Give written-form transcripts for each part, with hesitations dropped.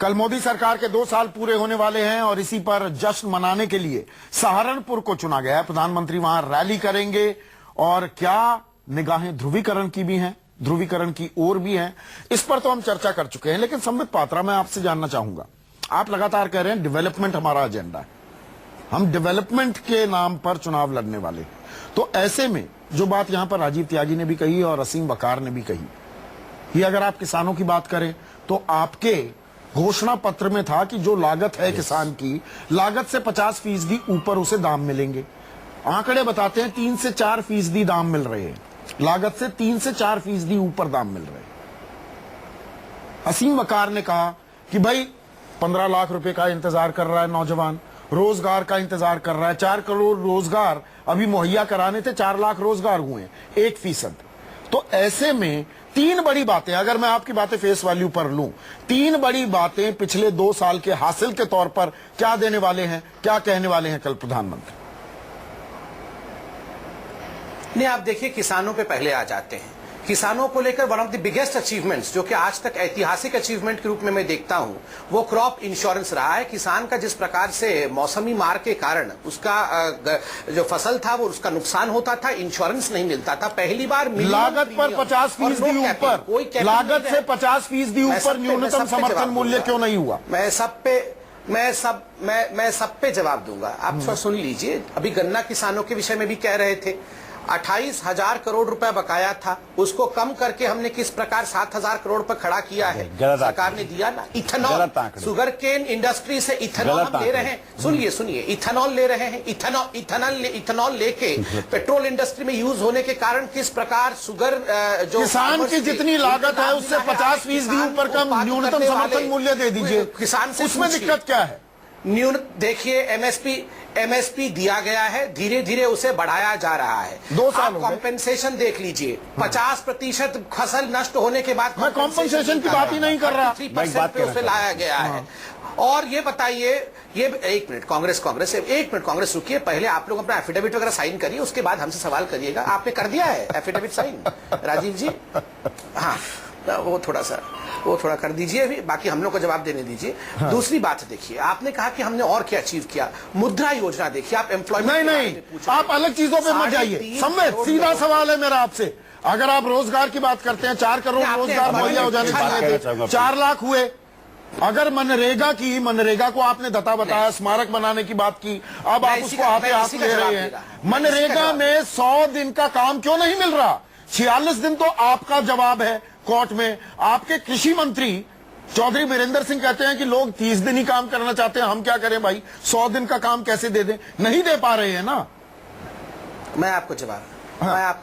कल मोदी सरकार के 2 साल पूरे होने वाले हैं और इसी पर जश्न मनाने के लिए सहारनपुर को चुना गया है। प्रधानमंत्री वहां रैली करेंगे और क्या निगाहें ध्रुवीकरण की भी हैं, ध्रुवीकरण की ओर भी हैं, इस पर तो हम चर्चा कर चुके हैं। लेकिन संबित पात्रा, मैं आपसे जानना चाहूंगा, आप लगातार कह रहे हैं डेवलपमेंट हमारा एजेंडा है, हम डेवलपमेंट के नाम पर चुनाव लड़ने वाले हैं। तो ऐसे में जो बात यहां पर राजीव त्यागी ने भी कही और असीम वकार ने भी कही, ये अगर आप किसानों की बात करें तो आपके घोषणा पत्र में था कि जो लागत है किसान की, लागत से 50% ऊपर उसे दाम मिलेंगे। आंकड़े बताते हैं 3 से 4% दाम मिल रहे हैं, लागत से 3 से 4% ऊपर दाम मिल रहे हैं। असीम वकार ने कहा कि भाई 15 लाख रुपए का इंतजार कर रहा है नौजवान, रोजगार का इंतजार कर रहा है। 4 करोड़ रोजगार अभी मुहैया कराने थे, 4 लाख रोजगार हुए, 1%। तो ऐसे में 3 बड़ी बातें, अगर मैं आपकी बातें फेस वैल्यू पर लूं, 3 बड़ी बातें पिछले 2 साल के हासिल के तौर पर क्या देने वाले हैं, क्या कहने वाले हैं कल प्रधानमंत्री? नहीं, आप देखिए, किसानों पे पहले आ जाते हैं। किसानों को लेकर one of the biggest achievements, जो कि आज तक ऐतिहासिक अचीवमेंट के रूप में मैं देखता हूं, वो क्रॉप इंश्योरेंस रहा है। किसान का जिस प्रकार से मौसमी मार के कारण उसका जो फसल था वो उसका नुकसान होता था, इंश्योरेंस नहीं मिलता था, पहली बार लागत पर 50% ऊपर, लागत से 50% ऊपर न्यूनतम समर्थन मूल्य क्यों नहीं हुआ? मैं सब पे जवाब दूंगा। आप थोड़ा सुन लीजिए। अभी गन्ना किसानों के विषय में भी कह रहे थे, 28,000 करोड़ रुपए बकाया था, उसको कम करके हमने किस प्रकार 7,000 करोड़ पर खड़ा किया है, सरकार ने दिया ना। इथेनॉल, शुगर केन इंडस्ट्री से इथेनॉल हम ले रहे हैं, सुनिए, इथेनॉल ले रहे हैं। इथेनॉल लेके पेट्रोल इंडस्ट्री में यूज होने के कारण किस प्रकार शुगर जो किसान की जितनी लागत है उससे 50% ऊपर कम न्यूनतम समर्थन मूल्य दे दीजिए, किसान से उसमें दिक्कत क्या है? देखिए, एमएसपी दिया गया है, धीरे धीरे उसे बढ़ाया जा रहा है। 2 साल कॉम्पेंसेशन देख लीजिए, 50% फसल नष्ट होने के बाद मैं कॉम्पेंसेशन की बात ही नहीं कर रहा, 3% पे उसे लाया गया है। और ये बताइए, ये एक मिनट कांग्रेस रुकिए, पहले आप लोग अपना एफिडेविट वगैरह साइन करिए, उसके बाद हमसे सवाल करिएगा। आपने कर दिया है एफिडेविट साइन राजीव जी? हाँ, वो थोड़ा कर दीजिए अभी, बाकी हम लोग को जवाब देने दीजिए। हाँ। दूसरी बात देखिए, आपने कहा कि हमने और क्या अचीव किया। मुद्रा योजना देखिए, आप एम्प्लॉयमेंट नहीं, आप अलग चीजों पे मत जाइए। सम्मित, सीधा सवाल है मेरा आपसे, अगर आप रोजगार की बात करते हैं, 4 करोड़ रोजगार मुहैया हो जाने चाहिए थे, 4 लाख हुए। अगर मनरेगा को आपने दता बताया, स्मारक बनाने की बात की, अब आप उसको हाथ ले रहे हैं। मनरेगा में 100 दिन का काम क्यों नहीं मिल रहा? 46 दिन तो आपका जवाब है कोर्ट में। आपके कृषि मंत्री चौधरी वीरेंद्र सिंह कहते हैं कि लोग 30 दिन ही काम करना चाहते हैं, हम क्या करें भाई, 100 दिन का काम कैसे दे दें? नहीं दे पा रहे हैं ना। मैं आपको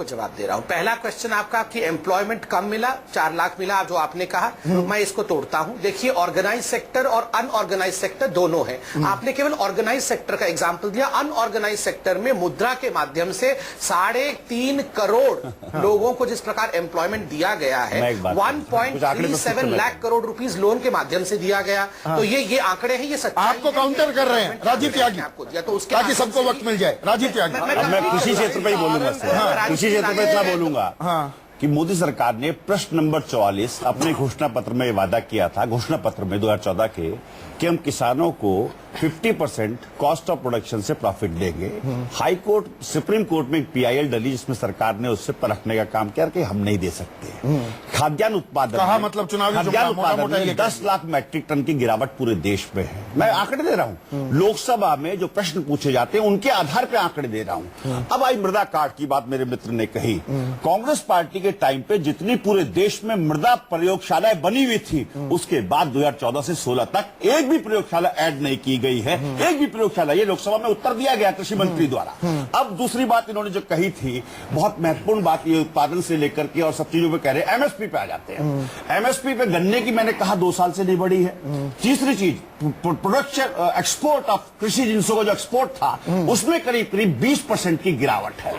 जवाब दे रहा हूं। पहला क्वेश्चन आपका कि एम्प्लॉयमेंट कम मिला, 4 लाख मिला, जो आपने कहा, मैं इसको तोड़ता हूं। देखिए, ऑर्गेनाइज सेक्टर और अनऑर्गेनाइज सेक्टर दोनों है। आपने केवल ऑर्गेनाइज सेक्टर का एग्जांपल दिया। अनऑर्गेनाइज सेक्टर में मुद्रा के माध्यम से 3.5 करोड़ लोगों को जिस प्रकार एम्प्लॉयमेंट दिया गया है, 1.37 लाख करोड़ रुपीज लोन के माध्यम से दिया गया। तो ये आंकड़े हैं, ये सच्चाई आपको काउंटर कर रहे हैं राजीव त्यागी, आपको दिया तो उसके ताकि सबको वक्त मिल जाए। राजीव त्यागी, मैं कृषि क्षेत्र पर ही बोलूंगा, कृषि क्षेत्र में इतना बोलूंगा कि मोदी सरकार ने प्रश्न नंबर 44 अपने घोषणा पत्र में वादा किया था, घोषणा पत्र में 2014 के, कि हम किसानों को 50% कॉस्ट ऑफ प्रोडक्शन से प्रॉफिट देंगे। हाई कोर्ट, सुप्रीम कोर्ट में एक PIL डली, जिसमें सरकार ने उससे परखने का काम किया कि हम नहीं दे सकते। खाद्यान्न उत्पादन, कहा मतलब खाद्यान्न उत्पादन में 10 लाख मैट्रिक टन की गिरावट पूरे देश में है। मैं आंकड़े दे रहा हूँ, लोकसभा में जो प्रश्न पूछे जाते हैं उनके आधार पर आंकड़े दे रहा हूँ। अब आई मृदा कार्ड की बात मेरे मित्र ने कही। कांग्रेस पार्टी के टाइम पे जितनी पूरे देश में मृदा प्रयोगशालाएं बनी हुई थी, उसके बाद 2014 से 16 तक एक भी प्रयोगशाला ऐड नहीं की गई है, एक भी प्रयोगशाला। ये लोकसभा में उत्तर दिया गया कृषि मंत्री द्वारा। अब दूसरी बात इन्होंने जो कही थी, बहुत महत्वपूर्ण बात, ये उत्पादन से लेकर के और सब चीजों पे कह रहे हैं। MSP पे आ जाते हैं। MSP पे गन्ने की मैंने कहा 2 साल से नहीं बढ़ी है। तीसरी चीज, प्रोडक्शन एक्सपोर्ट ऑफ कृषि जिनसों का जो एक्सपोर्ट था उसमें करीब करीब 20% की गिरावट है।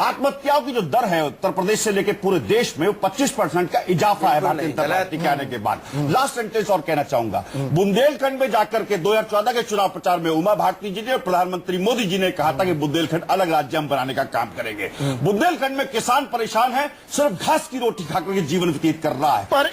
आत्महत्याओं की जो दर है उत्तर प्रदेश से लेकर पूरे देश में वो 25% का इजाफा है भारतीय जनता पार्टी के आने के बाद। लास्ट सेंटेंस और कहना चाहूंगा, बुंदेलखंड में जाकर के 2014 के चुनाव प्रचार में उमा भारती जी ने और प्रधानमंत्री मोदी जी ने कहा था कि बुंदेलखंड अलग राज्य हम बनाने का काम करेंगे। बुंदेलखंड में किसान परेशान है, सिर्फ घास की रोटी खाकर के जीवन व्यतीत कर रहा है। पर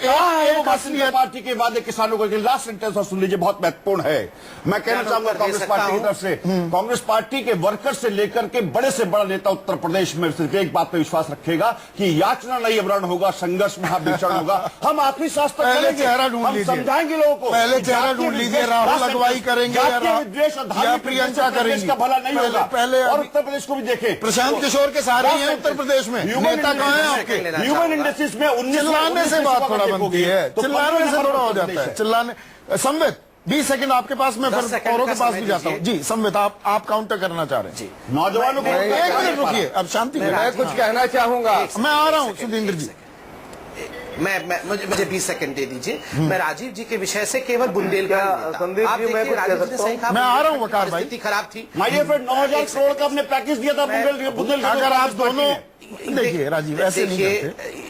भारतीय पार्टी के वादे किसानों को, लास्ट सेंटेंस और सुन लीजिए, बहुत महत्वपूर्ण है। मैं कहना चाहूंगा कांग्रेस पार्टी की तरफ से, कांग्रेस पार्टी के वर्कर से लेकर के बड़े से बड़ा नेता उत्तर प्रदेश में सिर्फ एक बात पे विश्वास रखेगा कि याचना नहीं अवरण होगा, संघर्ष महाभीषण होगा। हम आखिरी सांस तक चलेंगे, हम समझाएंगे लोगों को। पहले चेहरा ढूंढ लीजिए, राहुल अगुवाई करेंगे या प्रियंका करेंगे, का भला नहीं होगा। पहले और उत्तर प्रदेश को भी देखें, प्रशांत किशोर के सहारे हैं उत्तर प्रदेश में, नेता कहाँ हैं आपके? ह्यूमन इंडस्ट्रीज में चिल्लाने से बात थोड़ा बनती है, चिल्लाने से थोड़ा हो जाता है, चिल्लाने। संवित 20 सेकंड आपके पास, मैं फिर औरों के पास भी जाता हूँ। जी संवित, आप काउंटर करना चाह रहे हैं? नौजवानों को एक मिनट रुकिए, अब शांति। मैं कुछ कहना चाहूंगा, मैं आ रहा हूँ सुधींद्र जी। मुझे 20 सेकंड दे दीजिए। मैं राजीव जी के विषय से केवल बुंदेलखंड, संदीप जी, मैं कुछ कह सकता हूं? मैं आ रहा हूँ वकार भाई। स्थिति खराब थी। माइडियर फ्रेंड, 9000 करोड़ का आपने पैकेज दिया था बुंदेलखंड। अगर आप दोनों देखिए राजीव, ऐसे नहीं करते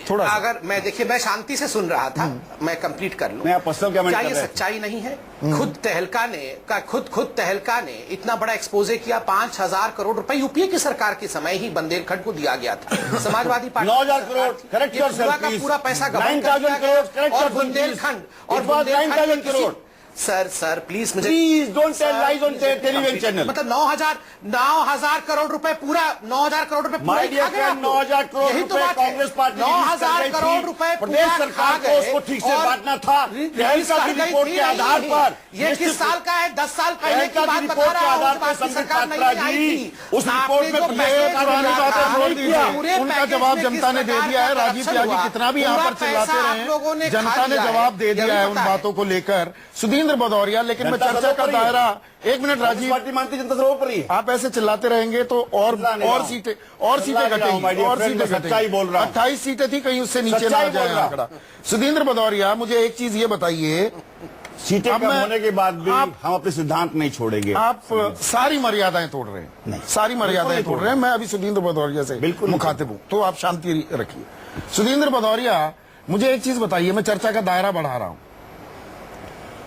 थोड़ा। अगर मैं शांति से सुन रहा था, मैं कंप्लीट कर लूं। क्या ये सच्चाई नहीं है? खुद तहलका ने इतना बड़ा एक्सपोजे किया, 5000 करोड़ रुपए यूपीए की सरकार के समय ही बुंदेलखंड को दिया गया था। समाजवादी पार्टी 9000 करोड़, करेक्ट पूरा का पूरा पैसा गबन कर दिया गया। और बुंदेलखंड करोड़। सर प्लीज मुझे don't tell lies on television channel. मतलब 9000 करोड़ रुपए पूरा 9000 करोड़ रुपए पूरा खा गए आप लोग। 9000 करोड़ यही तो रुपए बात है। कांग्रेस पार्टी 9000 करोड़ रुपए प्रदेश सरकार को उसको ठीक से बांटना था। तहलका की रिपोर्ट के आधार पर। ये किस साल का है? 10 साल पहले की बात बता रिपोर्ट के रहा आधार पर हूँ। सरकार नहीं आई थी उस रिपोर्ट में उनका जवाब जनता ने दे दिया है। राजीव त्यागी कितना भी यहाँ पर चिल्लाते रहे, जनता ने जवाब दे दिया है उन बातों को लेकर। सुधींद्र भदौरिया, लेकिन मैं चर्चा का दायरा, एक मिनट राजीव, पार्टी मानती जनता से ऊपर ही। आप ऐसे चिल्लाते रहेंगे तो और सीटें घटेंगी, और सीटें घटेंगी। बोल रहा 28 सीटें थी, कहीं उससे नीचे ना जाए आंकड़ा। सुधींद्र भदौरिया, मुझे एक चीज ये बताइए, सीटें कम होने के बाद भी हम अपने सिद्धांत नहीं छोड़ेंगे। आप सारी मर्यादाएं तोड़ रहे हैं, सारी मर्यादाएं तोड़ रहे हैं। मैं अभी सुधींद्र भदौरिया से बिल्कुल मुखातिब हूं, तो आप शांति रखिए। सुधींद्र भदौरिया, मुझे एक चीज बताइए, मैं चर्चा का दायरा बढ़ा रहा हूं।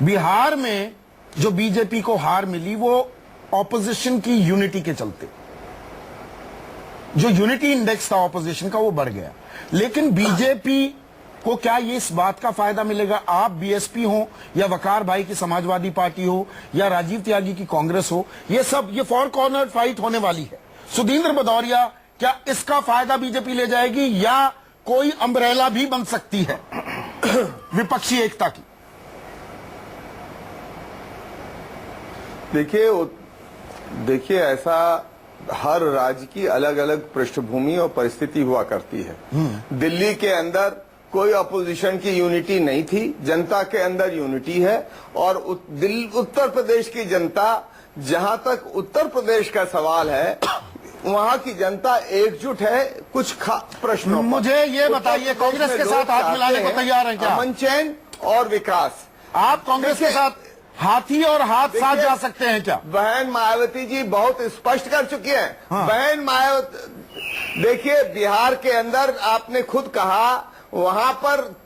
बिहार में जो बीजेपी को हार मिली वो ऑपोजिशन की यूनिटी के चलते, जो यूनिटी इंडेक्स था ऑपोजिशन का वो बढ़ गया। लेकिन बीजेपी को क्या ये इस बात का फायदा मिलेगा, आप बीएसपी हो या वकार भाई की समाजवादी पार्टी हो या राजीव त्यागी की कांग्रेस हो, ये सब ये फोर कॉर्नर फाइट होने वाली है। सुधींद्र भदौरिया, क्या इसका फायदा बीजेपी ले जाएगी या कोई अम्ब्रेला भी बन सकती है विपक्षी एकता की? देखिए ऐसा हर राज्य की अलग अलग पृष्ठभूमि और परिस्थिति हुआ करती है। दिल्ली के अंदर कोई अपोजिशन की यूनिटी नहीं थी, जनता के अंदर यूनिटी है। और उत्तर प्रदेश की जनता, जहां तक उत्तर प्रदेश का सवाल है, वहां की जनता एकजुट है कुछ प्रश्नों। मुझे ये बताइए, कांग्रेस के साथ हाथ मिलाने को तैयार हैं क्या? अमन चैन और विकास। आप कांग्रेस के साथ हाथी और हाथ साथ जा सकते हैं क्या? बहन मायावती जी बहुत स्पष्ट कर चुकी हैं। हाँ। बहन मायावती, देखिए बिहार के अंदर आपने खुद कहा, वहां पर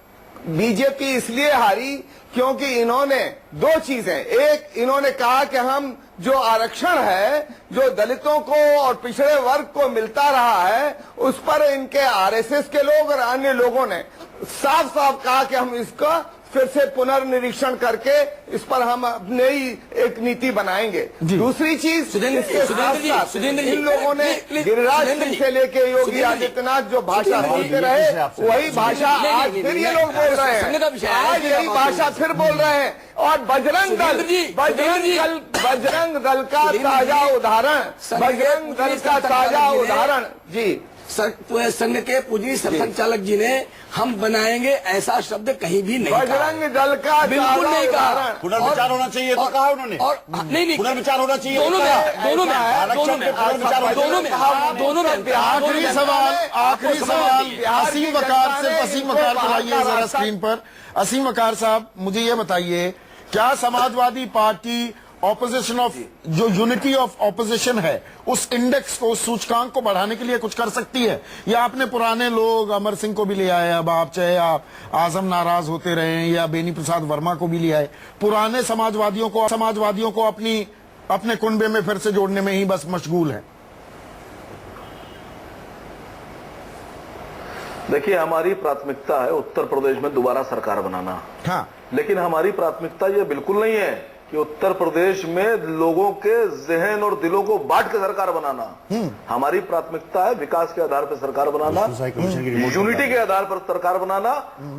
बीजेपी इसलिए हारी क्योंकि इन्होंने दो चीजें, एक इन्होंने कहा कि हम जो आरक्षण है, जो दलितों को और पिछड़े वर्ग को मिलता रहा है, उस पर इनके आरएसएस के लोग और अन्य लोगों ने साफ साफ कहा कि हम इसका फिर से पुनर्निरीक्षण करके इस पर हम नई एक नीति बनाएंगे। दूसरी चीज, इन लोगों ने गिरिराज सिंह से लेके योगी आदित्यनाथ जो भाषा बोलते रहे, वही भाषा आज फिर ये लोग बोल रहे हैं। आज यही भाषा फिर बोल रहे हैं। और बजरंग दल का ताजा उदाहरण जी, संघ के पूजी संचालक जी ने हम बनाएंगे ऐसा शब्द कहीं भी नहीं बजरंग दल का बिल्कुल नहीं कहा। पुनर्विचार होना चाहिए तो कहा उन्होंने। और नहीं, पुनर्विचार होना चाहिए दोनों में। आखिरी सवाल असीम वकार से, असीम वकार बुलाइए जरा स्क्रीन पर। असीम वकार साहब, मुझे ये बताइए क्या समाजवादी पार्टी ऑपोजिशन ऑफ जो यूनिटी ऑफ ऑपोजिशन है उस इंडेक्स को, उस सूचकांक को बढ़ाने के लिए कुछ कर सकती है? या आपने पुराने लोग अमर सिंह को भी ले आए, अब आप चाहे आप आजम नाराज होते रहे या बेनी प्रसाद वर्मा को भी ले आए, पुराने समाजवादियों को अपने कुनबे में फिर से जोड़ने में ही बस मशगूल है? देखिए, हमारी प्राथमिकता है उत्तर प्रदेश में दोबारा सरकार बनाना। हाँ, लेकिन हमारी प्राथमिकता ये बिल्कुल नहीं है कि उत्तर प्रदेश में लोगों के जहन और दिलों को बांट के सरकार बनाना। हमारी प्राथमिकता है विकास के आधार पर सरकार बनाना, यूनिटी के आधार पर सरकार बनाना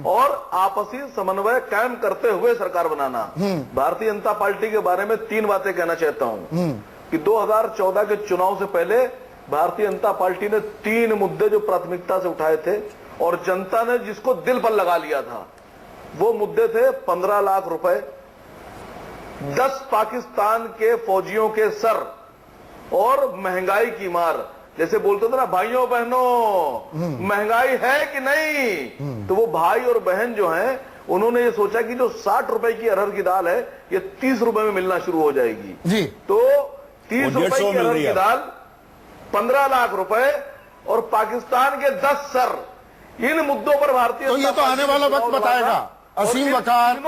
और आपसी समन्वय कायम करते हुए सरकार बनाना। भारतीय जनता पार्टी के बारे में 3 बातें कहना चाहता हूं कि 2014 के चुनाव से पहले भारतीय जनता पार्टी ने 3 मुद्दे जो प्राथमिकता से उठाए थे और जनता ने जिसको दिल पर लगा लिया था, वो मुद्दे थे 15 लाख रुपए, 10 पाकिस्तान के फौजियों के सर और महंगाई की मार। जैसे बोलते थे ना, भाइयों बहनों महंगाई है कि नहीं, तो वो भाई और बहन जो हैं उन्होंने ये सोचा कि जो 60 रुपए की अरहर की दाल है ये 30 रुपए में मिलना शुरू हो जाएगी जी। तो 30 रुपए की अरहर की दाल, 15 लाख रुपए और पाकिस्तान के 10 सर, इन मुद्दों पर भारतीय, तो ये तो आने वाला वक्त बताएगा। असीम वकार,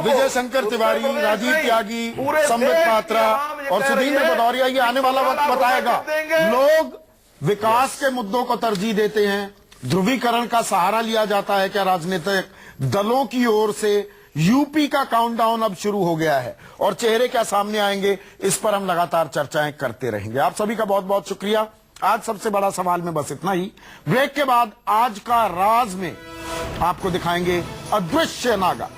विजय शंकर तिवारी, राजीव त्यागी, संबित पात्रा और सुधींद्र भदौरिया, ये आने वाला वक्त बताएगा। लोग विकास के मुद्दों को तरजीह देते हैं, ध्रुवीकरण का सहारा लिया जाता है क्या राजनीतिक दलों की ओर से? यूपी का काउंटडाउन अब शुरू हो गया है और चेहरे क्या सामने आएंगे, इस पर हम लगातार चर्चाएं करते रहेंगे। आप सभी का बहुत बहुत शुक्रिया। आज सबसे बड़ा सवाल में बस इतना ही। ब्रेक के बाद आज का राज में आपको दिखाएंगे अदृश्य नागा।